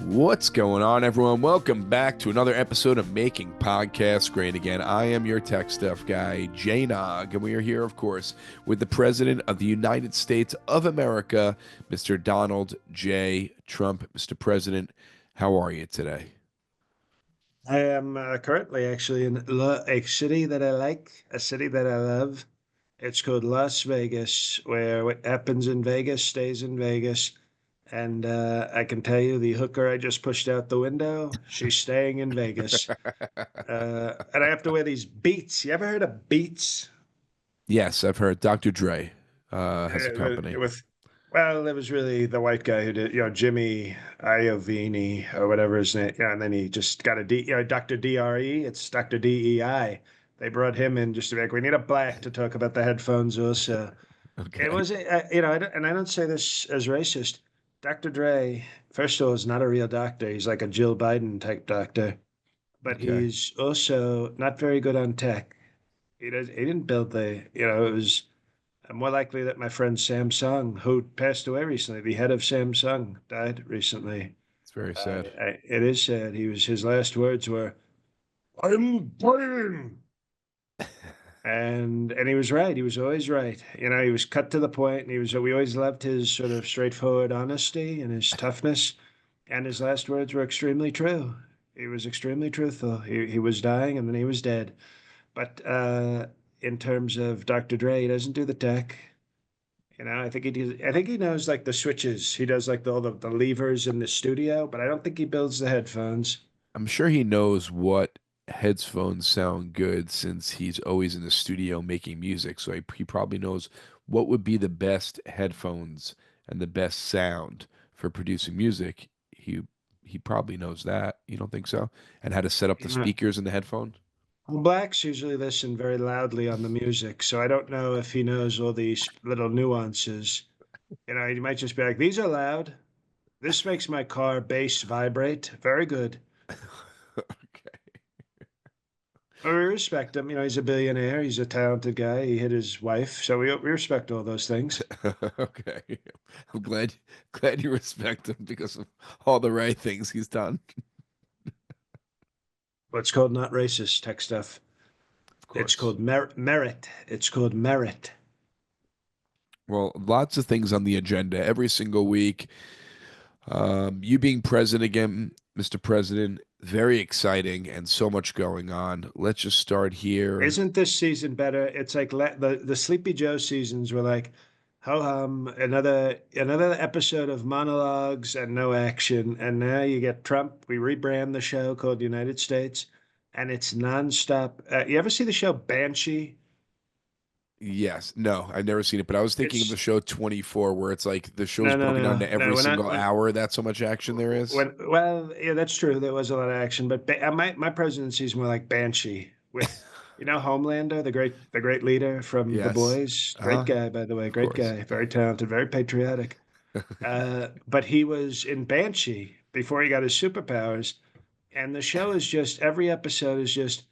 What's going on, everyone? Welcome back to another episode of Making Podcasts Great Again. I am your tech stuff guy, Jay Nog, and we are here, of course, with the President of the United States of America, Mr. Donald J. Trump. Mr. President, how are you today? I am currently actually in a city that I like, a city that I love. It's called Las Vegas, where what happens in Vegas stays in Vegas. And I can tell you, the hooker I just pushed out the window, she's staying in Vegas. And I have to wear these Beats. You ever heard of Beats? Yes, I've heard Dr. Dre has a company. With well, it was really the white guy who did, Jimmy Iovine or whatever his name. Yeah, and then he just got a Dr. DRE. It's Dr. DEI. They brought him in just to be like, we need a black to talk about the headphones also. It Okay. was, and I don't say this as racist. Dr. Dre, first of all, is not a real doctor. He's like a Jill Biden type doctor, but Okay. he's also not very good on tech. He didn't build it was more likely that my friend Samsung, who passed away recently, the head of Samsung, died recently. It's very sad. It is sad. His last words were, "I'm dying," and he was right. He was always right. He was cut to the point, and we always loved his sort of straightforward honesty and his toughness. And his last words were extremely true. He was extremely truthful. He was dying, and then he was dead. But in terms of Dr. Dre, he doesn't do the tech. I think he knows like the switches. He does like all the levers in the studio, but I don't think he builds the headphones. I'm sure he knows what headphones sound good since he's always in the studio making music. So he probably knows what would be the best headphones and the best sound for producing music. He probably knows that. You don't think so? And how to set up the You know, speakers in the headphone? well, blacks usually listen very loudly on the music, so I don't know if he knows all these little nuances. He might just be like, "These are loud. This makes my car bass vibrate. Very good." Okay. But we respect him. He's a billionaire. He's a talented guy. He hit his wife, so we respect all those things. Okay. I'm glad you respect him because of all the right things he's done. What's called not racist tech stuff. Of It's course. called merit. It's called merit. Well, lots of things on the agenda every single week. You being president again, Mr. President, very exciting and so much going on. Let's just start here. Isn't this season better? It's like the Sleepy Joe seasons were like, ho hum, another episode of monologues and no action, and now you get Trump. We rebrand the show called United States, and it's nonstop. You ever see the show Banshee? Yes, no, I've never seen it, but I was thinking of the It's show 24, where it's like the show's no, no, broken down no, to no. every single hour. That's so much action there is. Yeah, that's true. There was a lot of action, but my presidency is more like Banshee with, Homelander, the great leader from The Yes. Boys. Great Uh-huh. guy, by the way. Of Great course. guy. Very talented. Very patriotic. But he was in Banshee before he got his superpowers, and the show is just every episode is just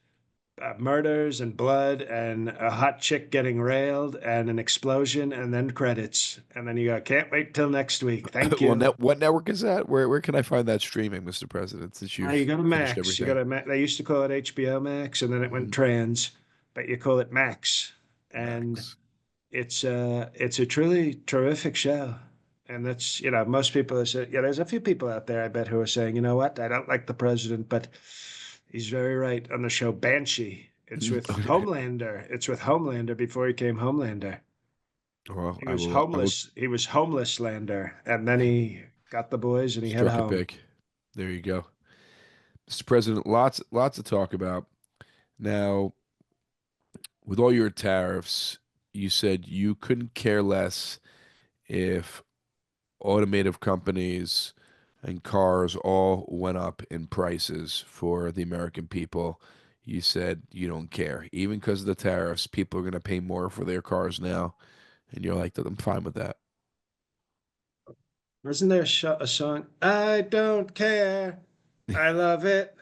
murders and blood and a hot chick getting railed and an explosion and then credits, and then you go, can't wait till next week. Thank Well, you. what network is that? Where can I find that streaming, Mr. President, since You you've go to finished Max. You go everything? to They used to call it HBO Max, and then it went Mhm. trans, but you call it Max, and Max. it's a truly terrific show. And that's most people are saying, there's a few people out there I bet who are saying, you know what, I don't like the president, but he's very right on the show Banshee. It's Mhm. with Okay. Homelander. It's with Homelander before he came Homelander. Well, He I was will. I will homeless. He was homeless Lander, and then he got the boys and he head struck it home. big. There you go, Mr. President. Lots to talk about. Now, with all your tariffs, you said you couldn't care less if automotive companies and cars all went up in prices for the American people. You said you don't care. Even because of the tariffs, people are going to pay more for their cars now. And you're like, I'm fine with that. Wasn't there a song? I don't care. I love it.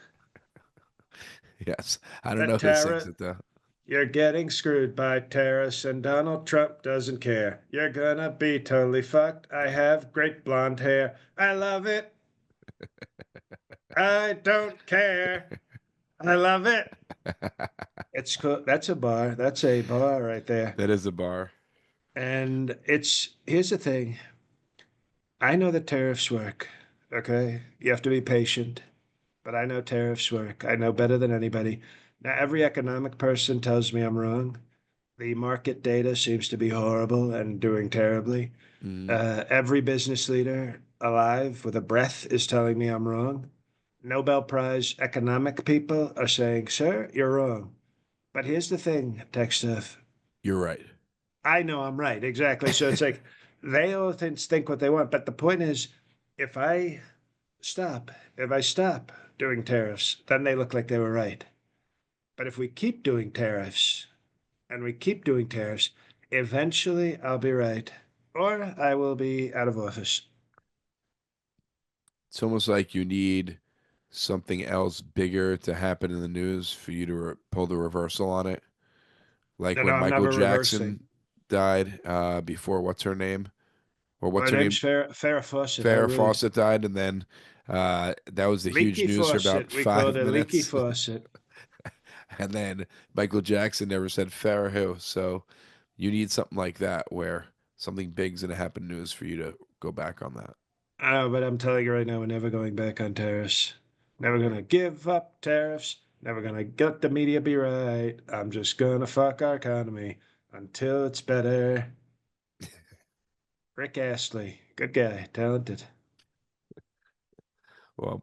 Yes. I don't That know who sings Tara, it though. you're getting screwed by tariffs, and Donald Trump doesn't care. You're gonna be totally fucked. I have great blonde hair. I love it. I don't care. I love it. It's cool. That's a bar. That's a bar right there. That is a bar. And here's the thing. I know that tariffs work. Okay. You have to be patient, but I know tariffs work. I know better than anybody. Now, every economic person tells me I'm wrong. The market data seems to be horrible and doing terribly. Mm, Every business leader alive with a breath is telling me I'm wrong. Nobel Prize economic people are saying, sir, you're wrong. But here's the thing, tech stuff. you're right. I know I'm right. Exactly. So it's like they all think what they want. But the point is, if I if I stop doing tariffs, then they look like they were right. But if we keep doing tariffs and we keep doing tariffs, eventually I'll be right or I will be out of office. It's almost like you need something else bigger to happen in the news for you to pull the reversal on it. Like No, no, when I'm Michael never Jackson reversing. died before what's her name? Or what's My her name's name? Farrah Fawcett. I Farrah really Fawcett died, and then that was the huge leaky news for about faucet. We called 5 her leaky minutes. faucet. And then Michael Jackson never said Farrah who. So you need something like that where something big's gonna happen in news for you to go back on that. Oh, but I'm telling you right now, we're never going back on tariffs. Never gonna give up tariffs. Never gonna let the media be right. I'm just gonna fuck our economy until it's better. Rick Astley, good guy, talented. Well,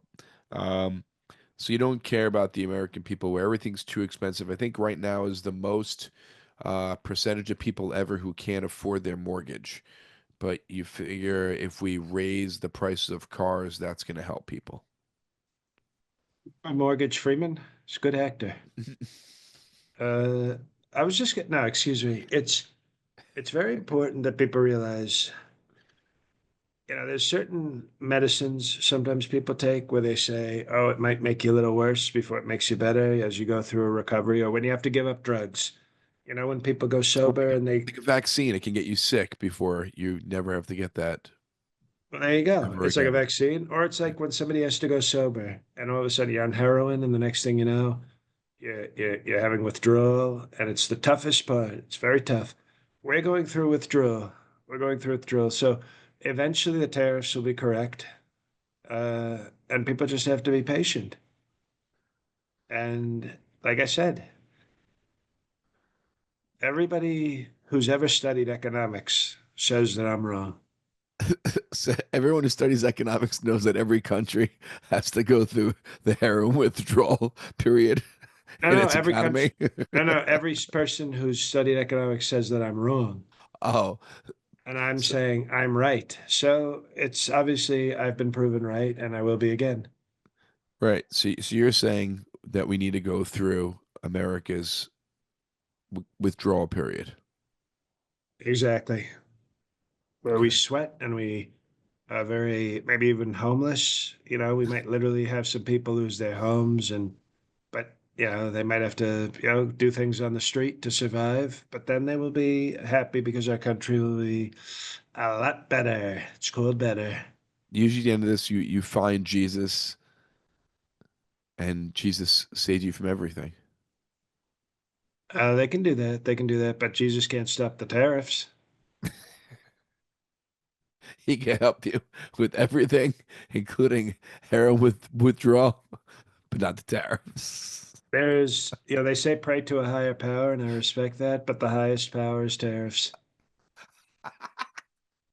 um, so you don't care about the American people where everything's too expensive. I think right now is the most percentage of people ever who can't afford their mortgage. But you figure if we raise the prices of cars, that's going to help people. Mortgage Freeman, he's a good actor. Uh, I was just getting, no, excuse me. It's very important that people realize, there's certain medicines sometimes people take where they say, oh, it might make you a little worse before it makes you better as you go through a recovery or when you have to give up drugs. When people go Or sober and they, like a vaccine, it can get you sick before you never have to get that well, there you go. ever It's like a again. vaccine, or it's like when somebody has to go sober and all of a sudden you're on heroin, and the next thing you know, you're having withdrawal, and it's the toughest part. It's very tough. We're going through withdrawal. We're going through withdrawal. So eventually the tariffs will be correct. And people just have to be patient. And like I said, everybody who's ever studied economics says that I'm wrong. So everyone who studies economics knows that every country has to go through the heroin withdrawal period No, in no, its every country, economy. no, no, every person who's studied economics says that I'm wrong. Oh, And I'm so, saying I'm right. So it's obviously I've been proven right and I will be again. right. So you're saying that we need to go through America's withdrawal period. Exactly. Where we Okay. sweat and we are very, maybe even homeless. We might literally have some people lose their homes but they might have to, do things on the street to survive. But then they will be happy because our country will be a lot better. It's called better. Usually, at the end of this, you find Jesus, and Jesus saves you from everything. They can do that. They can do that. But Jesus can't stop the tariffs. He can help you with everything, including heroin withdrawal, but not the tariffs. They say pray to a higher power, and I respect that. But the highest power is tariffs.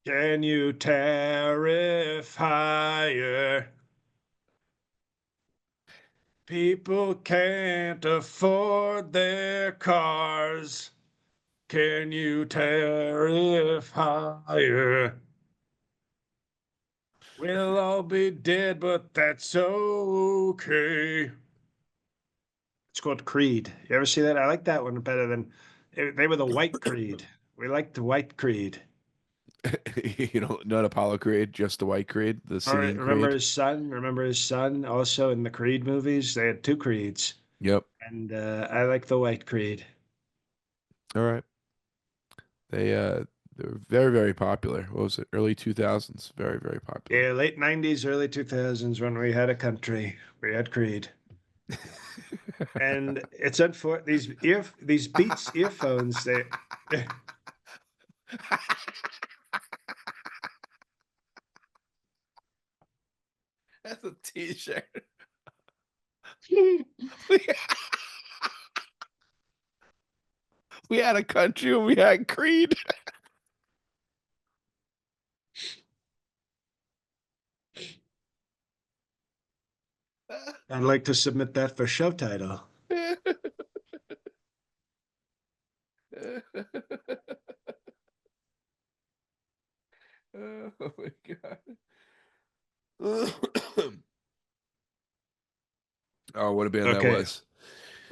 Can you tariff higher? People can't afford their cars. Can you tariff higher? We'll all be dead, but that's okay. It's called Creed. You ever see that? I like that one better than they were the White Creed. We like the White Creed. Not Apollo Creed, just the White Creed, the All right, singing remember Creed. his son? Remember his son also in the Creed movies? They had two Creeds, Yep. and I like the White Creed. All right. They They were very, very popular. What was it? Early 2000s. Very, very popular. Yeah, late 90s, early 2000s when we had a country, we had Creed. And it's unfortunate these Beats earphones, they That's a t-shirt. We had a country and we had Creed. I'd like to submit that for show title. Oh my God. Oh, what a band that Okay, was.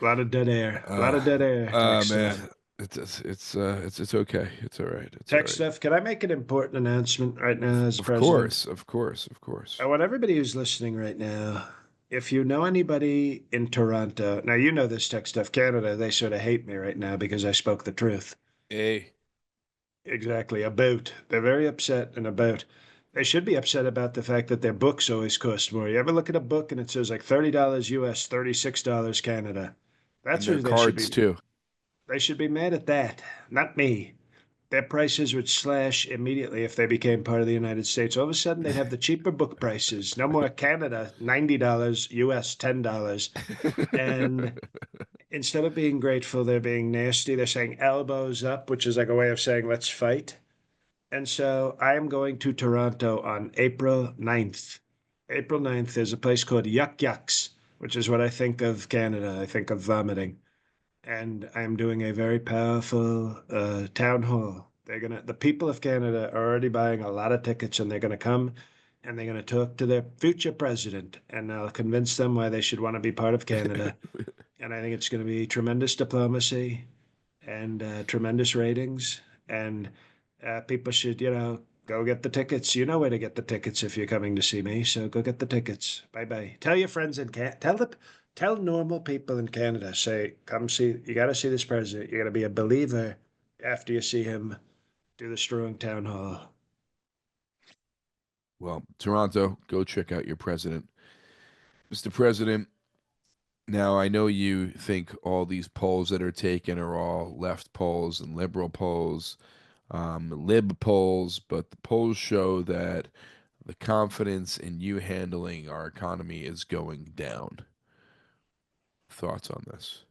a lot of dead air. A lot Uh, of dead air. Tech stuff. man, it's okay. It's all right. It's all Tech right. stuff. Can I make an important announcement right now as Of president? course, of course, of course. I want everybody who's listening right now, if you know anybody in Toronto, now you know this Tech Stuff Canada, they sort of hate me right now because I spoke the truth. Hey, Exactly. About. They're very upset and about. They should be upset about the fact that their books always cost more. You ever look at a book and it says like $30 US, $36 Canada? and That's their what they should cards be. too. They should be mad at that, not me. Their prices would slash immediately if they became part of the United States. All of a sudden, they'd have the cheaper book prices. No more Canada, $90, US, $10. And instead of being grateful, they're being nasty. They're saying elbows up, which is like a way of saying let's fight. And so I am going to Toronto on April 9th. April 9th, there's a place called Yuck Yucks, which is what I think of Canada. I think of vomiting. And I'm doing a very powerful town hall. The people of Canada are already buying a lot of tickets and they're gonna come and they're gonna talk to their future president and I'll convince them why they should want to be part of Canada. And I think it's gonna be tremendous diplomacy and tremendous ratings. And people should, go get the tickets. You know where to get the tickets if you're coming to see me. So go get the tickets. Bye bye. Tell your friends in tell normal people in Canada. Say, come see. You got to see this president. You got to be a believer after you see him do the strong town hall. Well, Toronto, go check out your president. Mr. President, now I know you think all these polls that are taken are all left polls and liberal polls, lib polls, but the polls show that the confidence in you handling our economy is going down. Thoughts on this?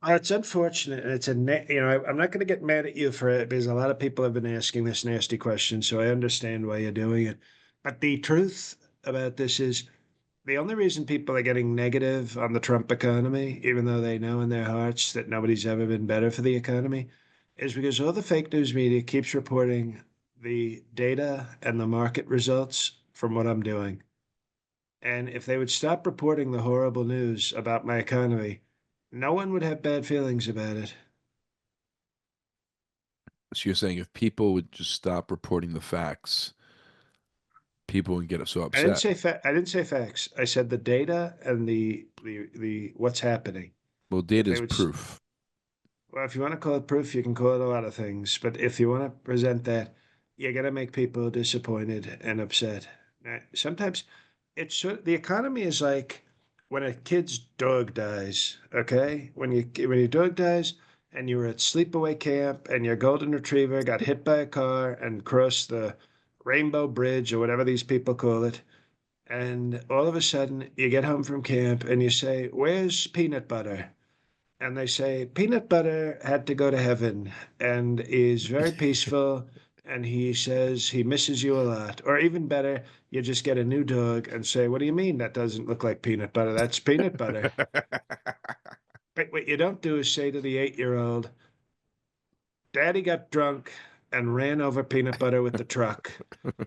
It's unfortunate, and I'm not going to get mad at you for it because a lot of people have been asking this nasty question, so I understand why you're doing it. But the truth about this is the only reason people are getting negative on the Trump economy, even though they know in their hearts that nobody's ever been better for the economy, is because all the fake news media keeps reporting the data and the market results from what I'm doing. And if they would stop reporting the horrible news about my economy, no one would have bad feelings about it. So you're saying if people would just stop reporting the facts, people would get so upset. I didn't say facts. I said the data and the what's happening. Well, If data they is would proof. Well, if you want to call it proof, you can call it a lot of things. But if you want to present that, you're going to make people disappointed and upset. Sometimes the economy is like when a kid's dog dies. Okay, when your dog dies and you were at sleepaway camp and your golden retriever got hit by a car and crossed the Rainbow Bridge or whatever these people call it, and all of a sudden you get home from camp and you say, "Where's peanut butter?" And they say peanut butter had to go to heaven and is very peaceful. And he says he misses you a lot. Or even better, you just get a new dog and say, "What do you mean that doesn't look like peanut butter? That's peanut butter." But what you don't do is say to the 8-year-old, "Daddy got drunk and ran over peanut butter with the truck.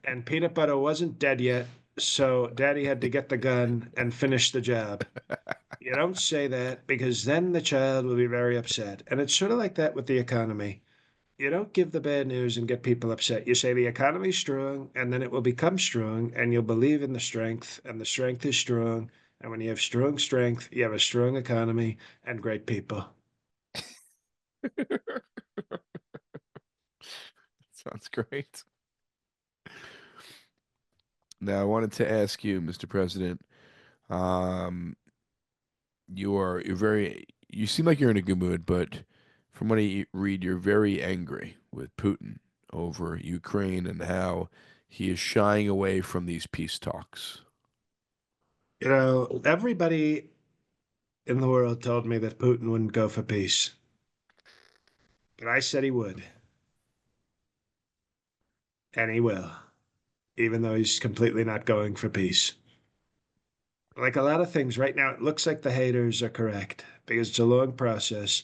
And peanut butter wasn't dead yet. So daddy had to get the gun and finish the job." You don't say that because then the child will be very upset. And it's sort of like that with the economy. You don't give the bad news and get people upset. You say the economy's strong, and then it will become strong, and you'll believe in the strength, and the strength is strong. And when you have strong strength, you have a strong economy and great people. Sounds great. Now, I wanted to ask you, Mr. President, um, you're very, you seem like you're in a good mood, but from what I read, you're very angry with Putin over Ukraine and how he is shying away from these peace talks. Everybody in the world told me that Putin wouldn't go for peace, but I said he would, and he will, even though he's completely not going for peace. Like a lot of things right now, it looks like the haters are correct because it's a long process.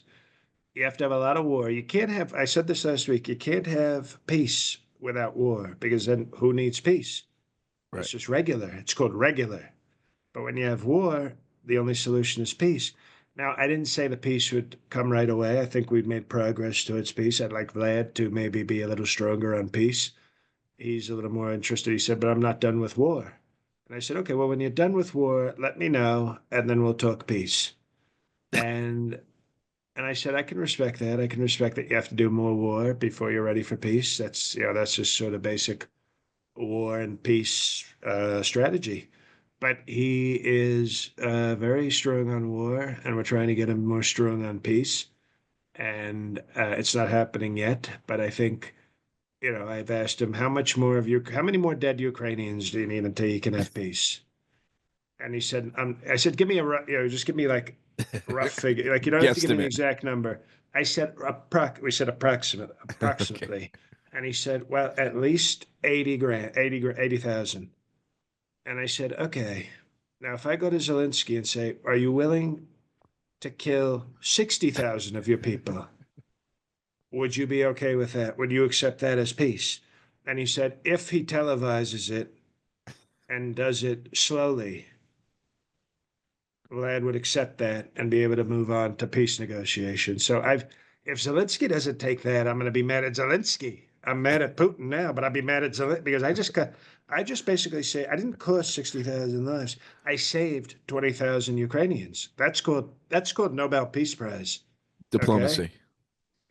You have to have a lot of war. You can't have, I said this last week, you can't have peace without war because then who needs peace? Right. It's just regular. It's called regular. But when you have war, the only solution is peace. Now, I didn't say the peace would come right away. I think we've made progress towards peace. I'd like Vlad to maybe be a little stronger on peace. He's a little more interested. He said, but I'm not done with war. And I said, okay, well, when you're done with war, let me know, and then we'll talk peace. And and I said, I can respect that. I can respect that you have to do more war before you're ready for peace. That's just sort of basic war and peace strategy. But he is very strong on war, and we're trying to get him more strong on peace. And it's not happening yet. But I think, I've asked him, how many more dead Ukrainians do you need until you can have peace? And he said, I said, give me just give me like rough figure. Like, you don't have to give me the Guesstimate. exact number. We said Okay. approximately. And he said, well, at least 80 grand, 80,000. And I said, okay. Now, if I go to Zelensky and say, are you willing to kill 60,000 of your people? Would you be okay with that? Would you accept that as peace? And he said, if he televises it and does it slowly, Vlad would accept that and be able to move on to peace negotiations. If Zelensky doesn't take that, I'm going to be mad at Zelensky. I'm mad at Putin now, but I'll be mad at Zelensky because I just basically say I didn't cost 60,000 lives. I saved 20,000 Ukrainians. That's called Nobel Peace Prize. Okay, Diplomacy.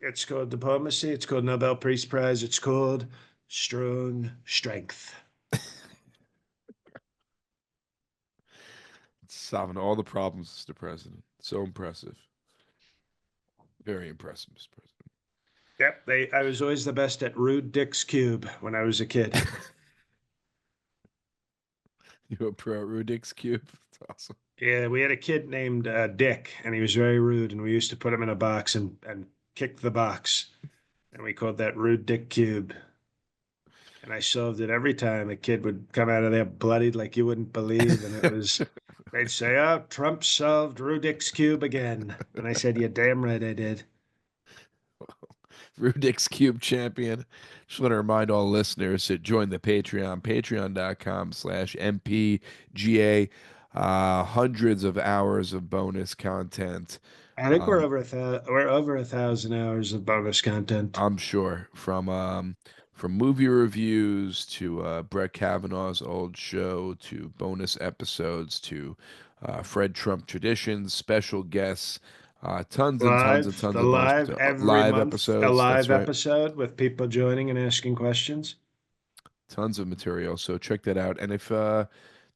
it's called diplomacy. It's called Nobel Peace Prize. It's called strong strength. Solving all the problems, Mr. President. So impressive. Very impressive, Mr. Yep, I was always the best at Rude Dick's Cube when I was a kid. President. You a pro Rubik's Cube? That's awesome. Yeah, we had a kid named Dick, and he was very rude, and we used to put him in a box and kick the box, and we called that Rude Dick Cube. And I solved it every time. A kid would come out of there bloodied like you wouldn't believe, and they'd say, "Oh, Trump solved Rudik's Cube again," and I said, "You're damn right I did." Rubik's Cube champion. Just want to remind all listeners to join the Patreon, patreon.com/MPGA. Hundreds of hours of bonus content. I think Um, we're over 1,000 hours of bonus content. I'm sure from movie reviews to Brett Kavanaugh's old show to bonus episodes to Fred Trump traditions, special guests, tons and tons and Live, tons the of bonus live every live month, a episodes. That's live right. episode with people joining and asking questions. Tons of material. So check that out. And if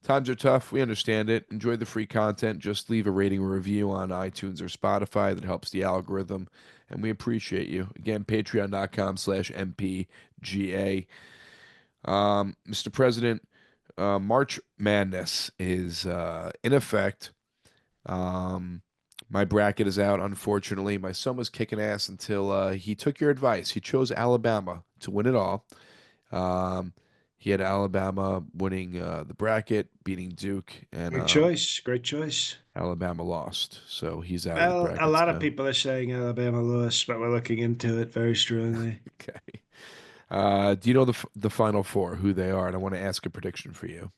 times are tough, we understand it. Enjoy the free content. Just leave a rating or review on iTunes or Spotify. That helps the algorithm. And we appreciate you. Again, patreon.com/MPGA. Mr. President, March Madness is in effect. Um, my bracket is out, unfortunately. My son was kicking ass until he took your advice. He chose Alabama to win it all. Um, he had Alabama winning the bracket, beating Duke, and Great choice. Great choice. Alabama lost. So he's out of the Well, a brackets lot of now. people are saying Alabama lost, but we're looking into it very strongly. Okay. Do you know the final four, who they are? And I want to ask a prediction for you.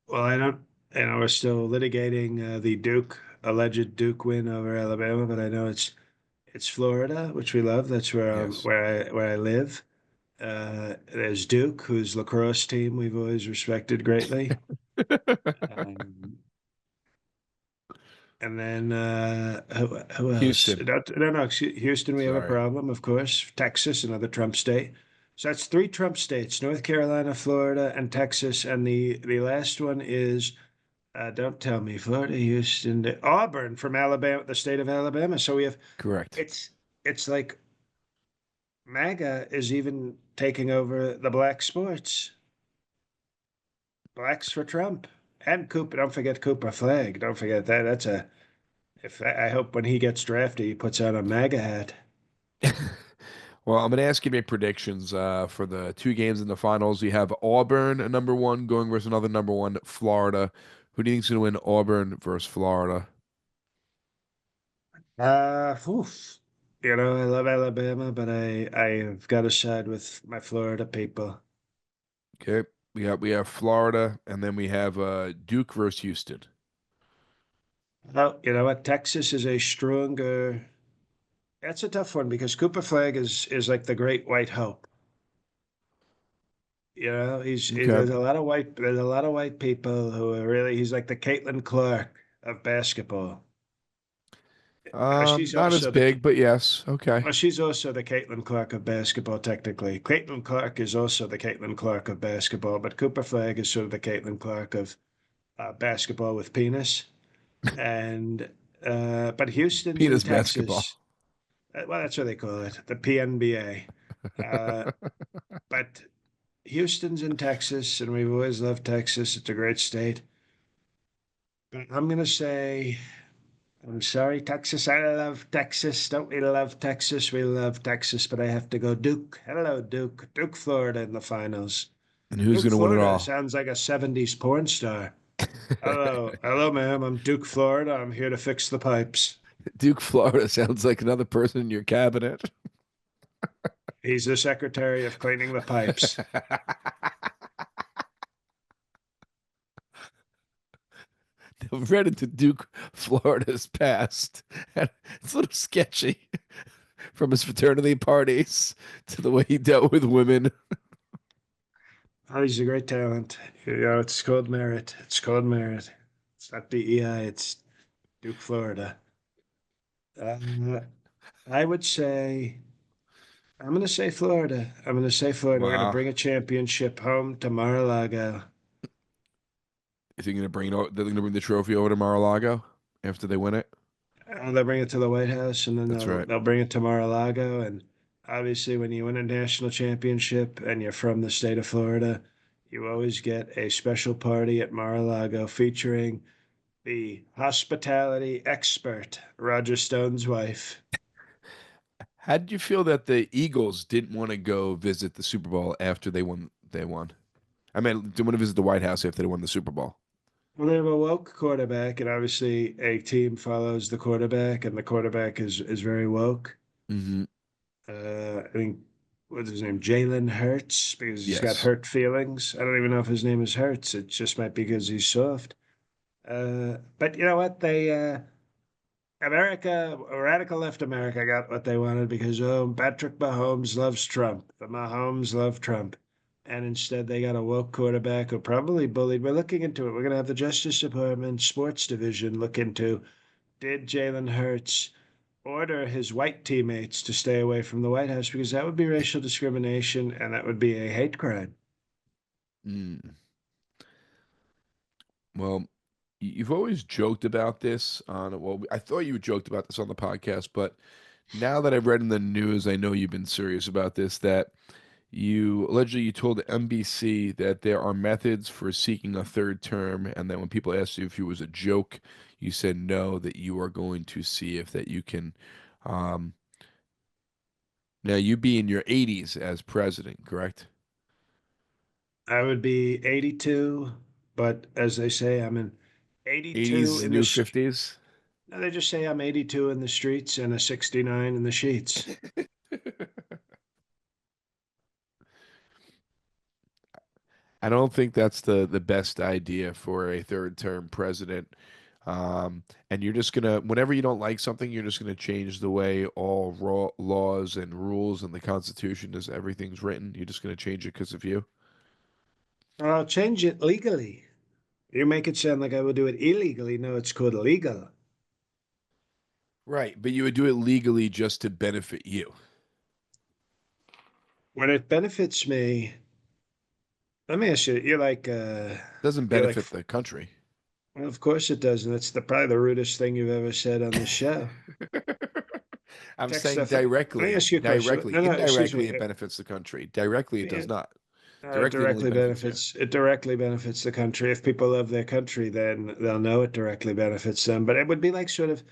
Well, I don't, we're still litigating the alleged Duke win over Alabama, but I know it's Florida, which we love. That's Yes. where I live. There's Duke, whose lacrosse team we've always respected greatly. Um, and then who else? Houston. No, no, Houston, we have a Sorry. problem, of course. Texas, another Trump state. So that's three Trump states: North Carolina, Florida, and Texas. And the last one is don't tell me Florida, Houston, Auburn from Alabama, the state of Alabama. So we have Correct. it's it's like MAGA is even taking over the black sports. Blacks for Trump and Cooper. Don't forget Cooper Flag. Don't forget that. That's a. If I hope when he gets drafted, he puts on a MAGA hat. Well, I'm going to ask you my predictions for the two games in the finals. You have Auburn, a number one, going versus another number one, Florida. Who do you think's going to win Auburn versus Florida? Oof. I love Alabama, but I've got to side with my Florida people. Okay. We have Florida, and then we have Duke versus Houston. Well, you know what? Texas is a stronger. That's a tough one because Cooper Flag is like the great white hope. Okay. There's a lot of white people who are really he's like the Caitlin Clark of basketball. She's Not as also the big, but yes. Okay. well, she's also the Caitlin Clark of basketball, technically. Caitlin Clark is also the Caitlin Clark of basketball, but Cooper Flag is sort of the Caitlin Clark of basketball with penis. And but Houston's in Penis basketball. Texas. Well, that's what they call it, the PNBA. Uh, but Houston's in Texas, and we've always loved Texas. It's a great state. But I'm gonna say I'm sorry, Texas. I love Texas. Don't we love Texas? We love Texas, but I have to go Duke. Hello, Duke. Duke, Florida in the finals. And who's Duke, going to win it Florida all? sounds like a 70s porn star. Hello, ma'am. I'm Duke, Florida. I'm here to fix the pipes. Duke, Florida sounds like another person in your cabinet. He's the secretary of cleaning the pipes. I've read into Duke, Florida's past. And it's a little sketchy from his fraternity parties to the way he dealt with women. Oh, he's a great talent. It's called merit. It's called merit. It's not DEI. It's Duke, Florida. Uh, I would say I'm going to say Florida. I'm going to say Florida. We're going to Wow. bring a championship home to Mar-a-Lago. Is he going to bring it? They're going to bring the trophy over to Mar-a-Lago after they win it. They'll bring it to the White House, and then That's they'll right. they'll bring it to Mar-a-Lago. And obviously, when you win a national championship and you're from the state of Florida, you always get a special party at Mar-a-Lago featuring the hospitality expert, Roger Stone's wife. How did you feel that the Eagles didn't want to go visit the Super Bowl after they won? They won. I mean, didn't want to visit the White House after they won the Super Bowl. Well, they have a woke quarterback, and obviously a team follows the quarterback, and the quarterback is very woke. Hmm. I think what's his name, Jalen Hurts, because he's got Yes. hurt feelings. I don't even know if his name is Hurts. It just might be because he's soft. But you know what? America, radical left America got what they wanted because Patrick Mahomes loves Trump. The Mahomes love Trump. And instead, they got a woke quarterback who probably bullied. We're looking into it. We're going to have the Justice Department Sports Division look into did Jalen Hurts order his white teammates to stay away from the White House because that would be racial discrimination and that would be a hate crime. Mm. Well, you've always joked about this on, well, I thought you joked about this on the podcast, but now that I've read in the news, I know you've been serious about this, that you allegedly you told NBC that there are methods for seeking a third term, and that when people asked you if it was a joke, you said no, that you are going to see if that you can. Um, Now you be in your 80s as president, correct? I would be 82, but as they say, I'm in 80s 82 is the in new this. 50s. No, they just say I'm 82 in the streets and a 69 in the sheets. I don't think that's the best idea for a third term president. And you're just gonna, whenever you don't like something, you're just gonna change the way all laws and rules and the Constitution is everything's written. You're just gonna change it because of you. I'll change it legally. You make it sound like I would do it illegally. No, it's called legal. Right, but you would do it legally just to benefit you. When it benefits me, let me ask you, Doesn't you're like, benefit the country. well, of course it does, and it's probably the rudest thing you've ever said on this show. I'm Tech saying stuff. Let me directly, ask you a question. directly. No, no, excuse me. Indirectly, it benefits the country. Directly, it does Yeah, not. Directly, it only benefits you. it directly benefits the country. If people love their country, then they'll know it directly benefits them. But it would be like sort of,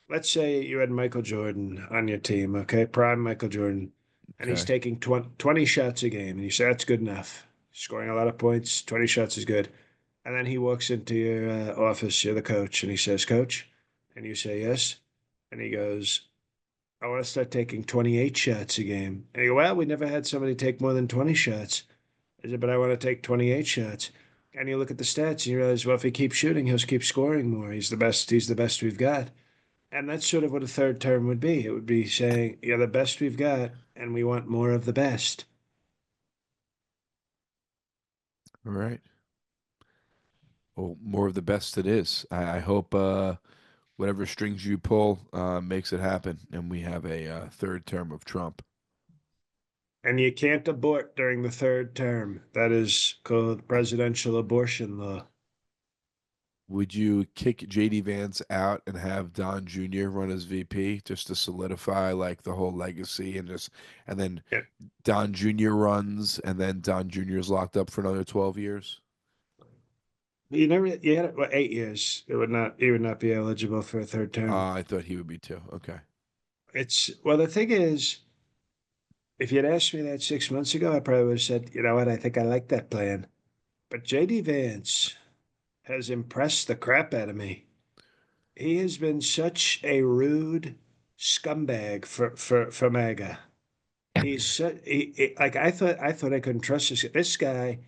let's say you had Michael Jordan on your team, okay, prime Michael Jordan, and he's Okay. taking 20 shots a game, and you say that's good enough. Scoring a lot of points, 20 shots is good. And then he walks into your office, you're the coach, and he says, Coach, and you say yes, and he goes, I want to start taking 28 shots a game. And you go, well, we never had somebody take more than 20 shots. I said, but I want to take 28 shots. And you look at the stats and you realize, well, if he keeps shooting, he'll keep scoring more. He's the best. He's the best we've got. And that's sort of what a third term would be. It would be saying, you're the best we've got, and we want more of the best. All right. Well, more of the best it is. I hope whatever strings you pull makes it happen, and we have a third term of Trump. And you can't abort during the third term. That is called presidential abortion law. Would you kick JD Vance out and have Don Jr. run as VP just to solidify like the whole legacy and then Yeah. Don Jr. runs and then Don Jr. is locked up for another 12 years? You had it, what, 8 years. He would not be eligible for a third term. I thought he would be too. Okay. Well, the thing is, if you'd asked me that 6 months ago, I probably would have said, you know what, I think I like that plan. But JD Vance has impressed the crap out of me. He has been such a rude scumbag for MAGA. Like I thought I couldn't trust this guy.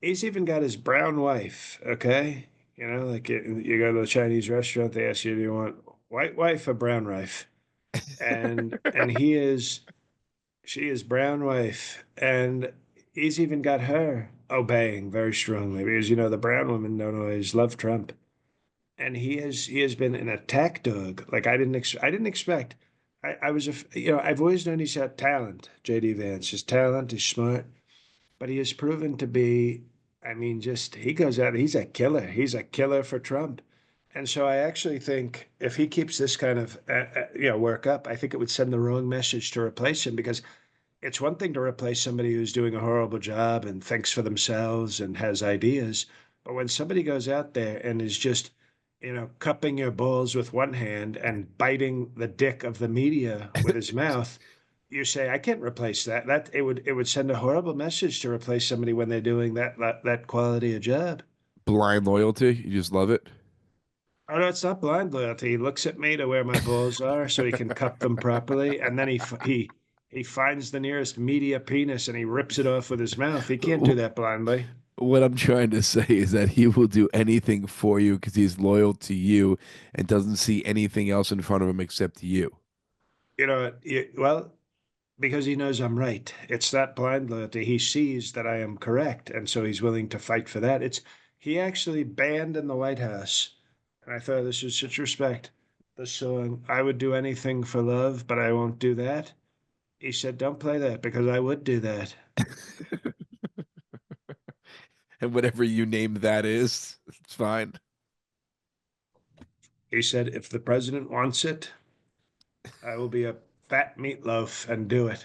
He's even got his brown wife. Okay, you know, like you go to a Chinese restaurant, they ask you, do you want white wife or brown wife? And she is brown wife, and he's even got her obeying very strongly because you know the brown women don't always love Trump, and he has been an attack dog. Like I didn't expect. I was you know I've always known he's got talent. JD Vance, his talent, he's smart, but he has proven to be. I mean, just he goes out. He's a killer. He's a killer for Trump. And so I actually think if he keeps this kind of work up, I think it would send the wrong message to replace him because it's one thing to replace somebody who's doing a horrible job and thinks for themselves and has ideas. But when somebody goes out there and is just, you know, cupping your balls with one hand and biting the dick of the media with his mouth, you say, I can't replace that. It would send a horrible message to replace somebody when they're doing that quality of job. Blind loyalty. You just love it. Oh no, it's not blind loyalty. He looks at me to where my balls are so he can cup them properly, and then he finds the nearest media penis and he rips it off with his mouth. He can't do that blindly. What I'm trying to say is that he will do anything for you because he's loyal to you and doesn't see anything else in front of him except you. You know, well, because he knows I'm right. It's not blind loyalty. He sees that I am correct, and so he's willing to fight for that. It's he actually banned in the White House, and I thought this was such respect. The song "I would do anything for love, but I won't do that." He said, "Don't play that because I would do that." And whatever you name that is, it's fine. He said, "If the president wants it, I will be a fat meatloaf and do it."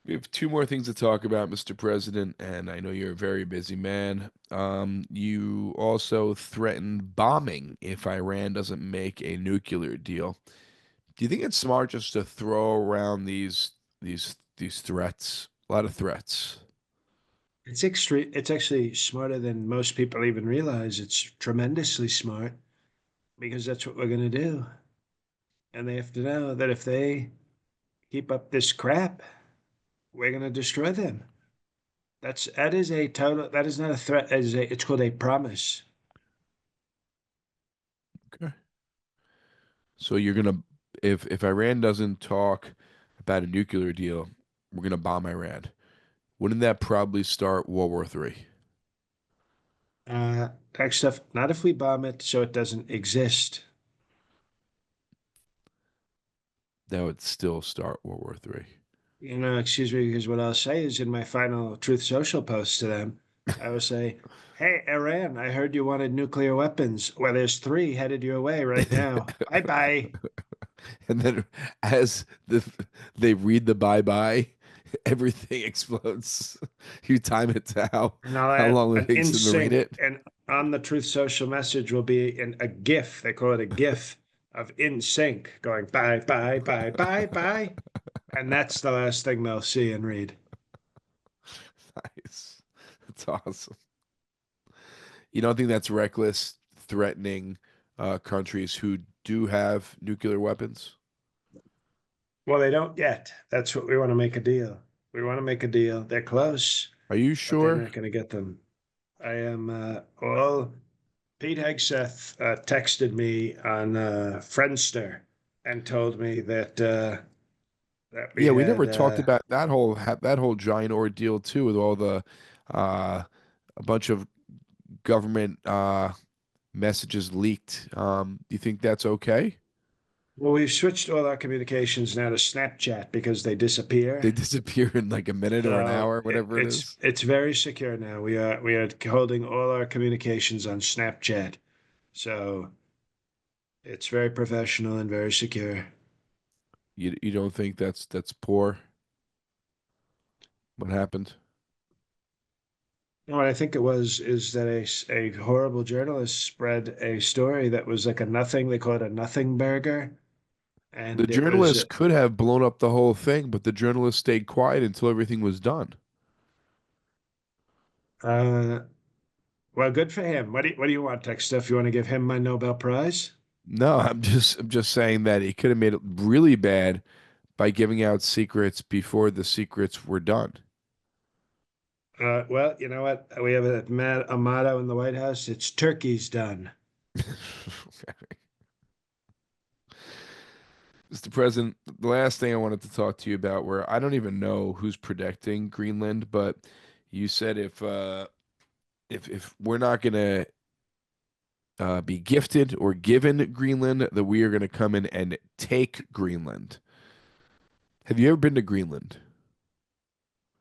We have two more things to talk about, Mr. President, and I know you're a very busy man. You also threatened bombing if Iran doesn't make a nuclear deal. Do you think it's smart just to throw around these threats? A lot of threats. It's extreme. It's actually smarter than most people even realize. It's tremendously smart because that's what we're going to do. And they have to know that if they keep up this crap, we're going to destroy them. That is a total. That is not a threat. It's called a promise. Okay. So you're gonna, if Iran doesn't talk about a nuclear deal, we're gonna bomb Iran. Wouldn't that probably start World War III? Tech stuff. Not if we bomb it, so it doesn't exist. That would still start World War III. Excuse me, because what I'll say is in my final Truth Social post to them, I will say, "Hey, Iran, I heard you wanted nuclear weapons. Well, there's three headed your way right now. Bye bye." And then as they read the bye bye, everything explodes. You time it to And I'll how add long it an takes in them to read sync, it. and on the Truth Social message will be a GIF. They call it a GIF of in sync going bye, bye, bye, bye, bye. And that's the last thing they'll see and read. Nice. That's awesome. You don't think that's reckless, threatening countries who do have nuclear weapons? Well, they don't yet. That's what we want to make a deal. We want to make a deal. They're close, Are you but they're sure? not going to get them. I am, well, Pete Hegseth texted me on Friendster and told me that we Yeah, we never had talked about that whole giant ordeal too, with all the a bunch of government messages leaked. Do you think that's okay? well, we've switched all our communications now to Snapchat because they They disappear. disappear in like a minute or an So hour, whatever it it's is. it's very secure now. We are holding all our communications on Snapchat. So it's very professional and very secure. You don't think that's poor? What happened? No, what I think it was is that a horrible journalist spread a story that was like a nothing. They call it a nothing burger, The and it was journalists could have blown up the whole thing, but the journalists stayed quiet until everything was done. uh, well, good for him. What do you want, Tech Stuff? You want to give him my Nobel Prize? No, I'm just saying that he could have made it really bad by giving out secrets before the secrets were done. Well, you know what? We have a motto in the White House. It's turkey's done. Mr. President, the last thing I wanted to talk to you about, where I don't even know who's protecting Greenland, but you said if we're not gonna be gifted or given Greenland, that we are gonna come in and take Greenland. Have you ever been to Greenland?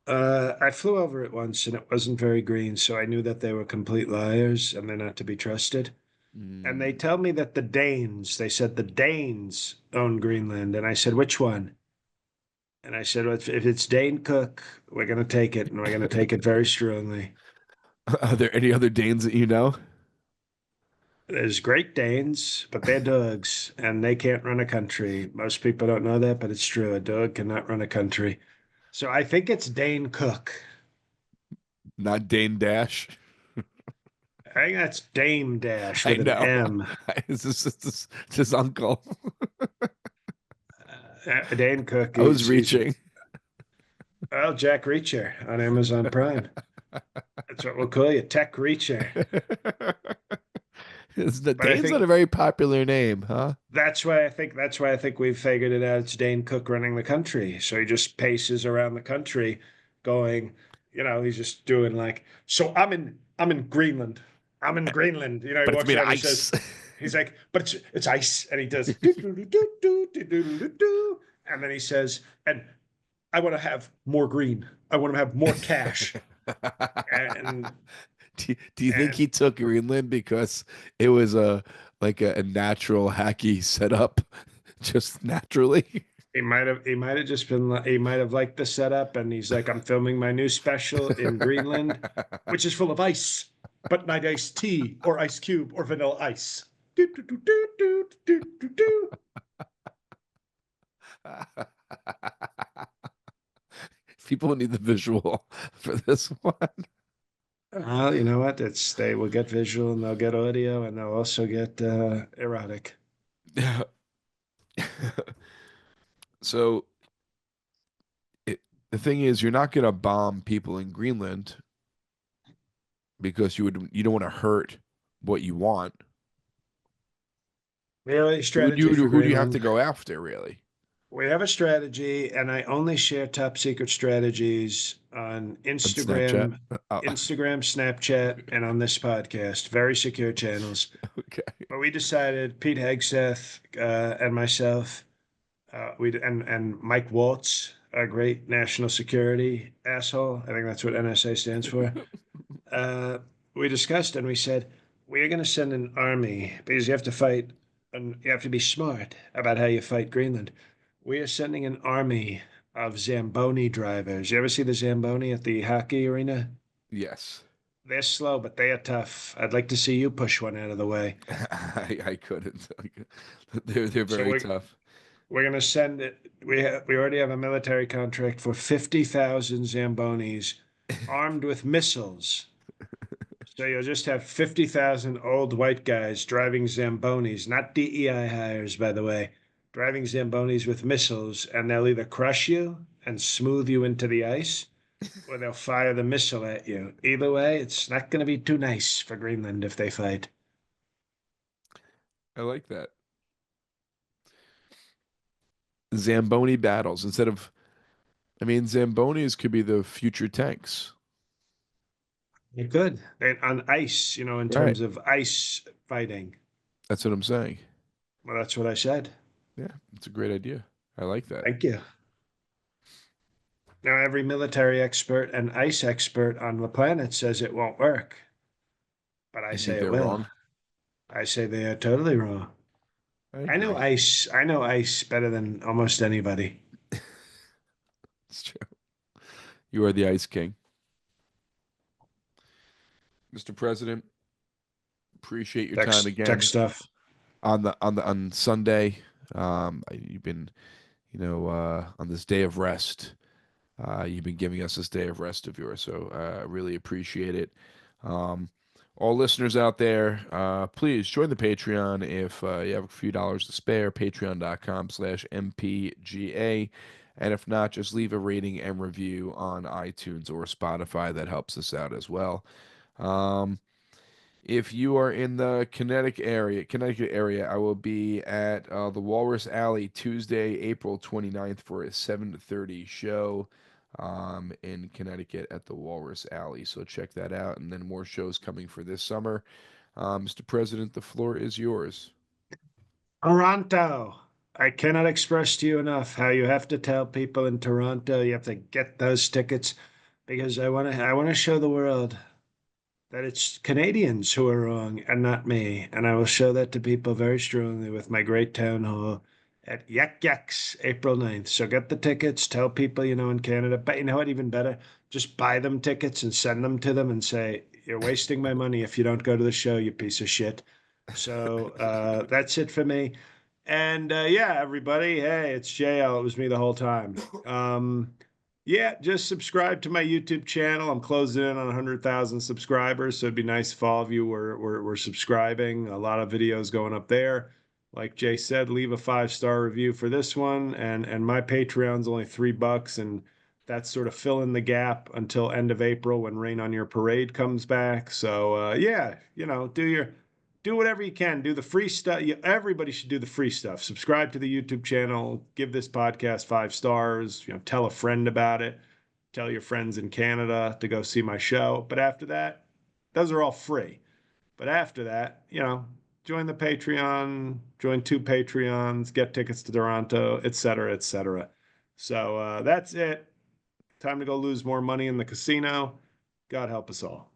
I flew over it once and it wasn't very green, so I knew that they were complete liars and they're not to be trusted. And they Mm. tell me that they said the Danes own Greenland. And I said, which one? And I said, well, if it's Dane Cook, we're going to take it and we're going to take it very strongly. Are there any other Danes that you know? There's Great Danes, but they're dogs and they can't run a country. Most people don't know that, but it's true. A dog cannot run a country. So I think it's Dane Cook. Not Dane Dash. I think that's Dame Dash I with an know. M. It's his uncle. Dane Cook, I was he's reaching. well, Jack Reacher on Amazon Prime. That's what we'll call you, Tech Reacher. But I Dane's not think a very popular name, huh? that's why I think we've figured it out. It's Dane Cook running the country. So he just paces around the country going, he's just doing like, so I'm in Greenland. I'm in Greenland. He But it's walks made of around, he says, ice. he's like, but it's ice. And he does do do do do do do do do. And then he says, and I want to have more green. I want to have more cash. And Do you think and he took Greenland because it was a natural hacky setup, just naturally? he might have just been he might have liked the setup, and he's like, I'm filming my new special in Greenland, which is full of ice, but not iced tea or ice cube or vanilla ice. Do, do, do, do, do, do, do, do. People need the visual for this one. Well, you know what? They will get visual and they'll get audio and they'll also get erotic. So it, the thing is, you're not going to bomb people in Greenland because you don't want to hurt what you want. Really, strategy for Who do you have to Greenland. go after, really? We have a strategy, and I only share top secret strategies on On Snapchat? Oh, Snapchat, and on this podcast. Very secure channels. okay. But we decided, Pete Hegseth and myself, We and Mike Waltz, a great national security asshole. I think that's what NSA stands for. Uh, we discussed and we said we're going to send an army because you have to fight and you have to be smart about how you fight Greenland. We are sending an army of Zamboni drivers. You ever see the Zamboni at the hockey arena? Yes. They're slow, but they are tough. I'd like to see you push one out of the way. I couldn't. They're So very tough. we're going to send it. We already have a military contract for 50,000 Zambonis armed with missiles. So you'll just have 50,000 old white guys driving Zambonis, not DEI hires, by the way, driving Zambonis with missiles, and they'll either crush you and smooth you into the ice, or they'll fire the missile at you. Either way, it's not going to be too nice for Greenland if they fight. I like that. Zamboni battles instead of, I mean, Zambonis could be the future tanks. You're good. And on ice, in Right. terms of ice fighting. That's what I'm saying. Well, that's what I said. Yeah, it's a great idea. I like that. Thank you. Now, every military expert and ice expert on the planet says it won't work, but I You say think it they're will. wrong? I say they are totally wrong. I I know agree. ice. I know ice better than almost anybody. It's true. You are the Ice King. Mr. President, appreciate your time Tech again stuff. on Sunday. You've been, on this day of rest. You've been giving us this day of rest of yours, so I really appreciate it. Um, all listeners out there, please join the Patreon if you have a few dollars to spare. Patreon.com/MPGA. And if not, just leave a rating and review on iTunes or Spotify. That helps us out as well. Um, if you are in the Connecticut area, I will be at the Walrus Alley Tuesday, April 29th for a 7:30 show in Connecticut at the Walrus Alley. So check that out. And then more shows coming for this summer. Mr. President, the floor is yours. Toronto. I cannot express to you enough how you have to tell people in Toronto you have to get those tickets because I want to show the world that it's Canadians who are wrong and not me. And I will show that to people very strongly with my great town hall at Yak Yaks, April 9th. So get the tickets, tell people you know in Canada. But you know what, even better? Just buy them tickets and send them to them and say, you're wasting my money if you don't go to the show, you piece of shit. So that's it for me. And yeah, everybody, hey, it's JL. It was me the whole time. Yeah, just subscribe to my YouTube channel. I'm closing in on 100,000 subscribers, so it'd be nice if all of you were subscribing. A lot of videos going up there. Like Jay said, leave a 5-star review for this one, and my Patreon's only $3, and that's sort of filling the gap until end of April when Rain on Your Parade comes back. So yeah, do whatever you can. Do the free stuff. Everybody should do the free stuff. Subscribe to the YouTube channel. Give this podcast 5 stars. Tell a friend about it. Tell your friends in Canada to go see my show. But after that, those are all free. But after that, join the Patreon, join 2 Patreons, get tickets to Toronto, etc., etc. So that's it. Time to go lose more money in the casino. God help us all.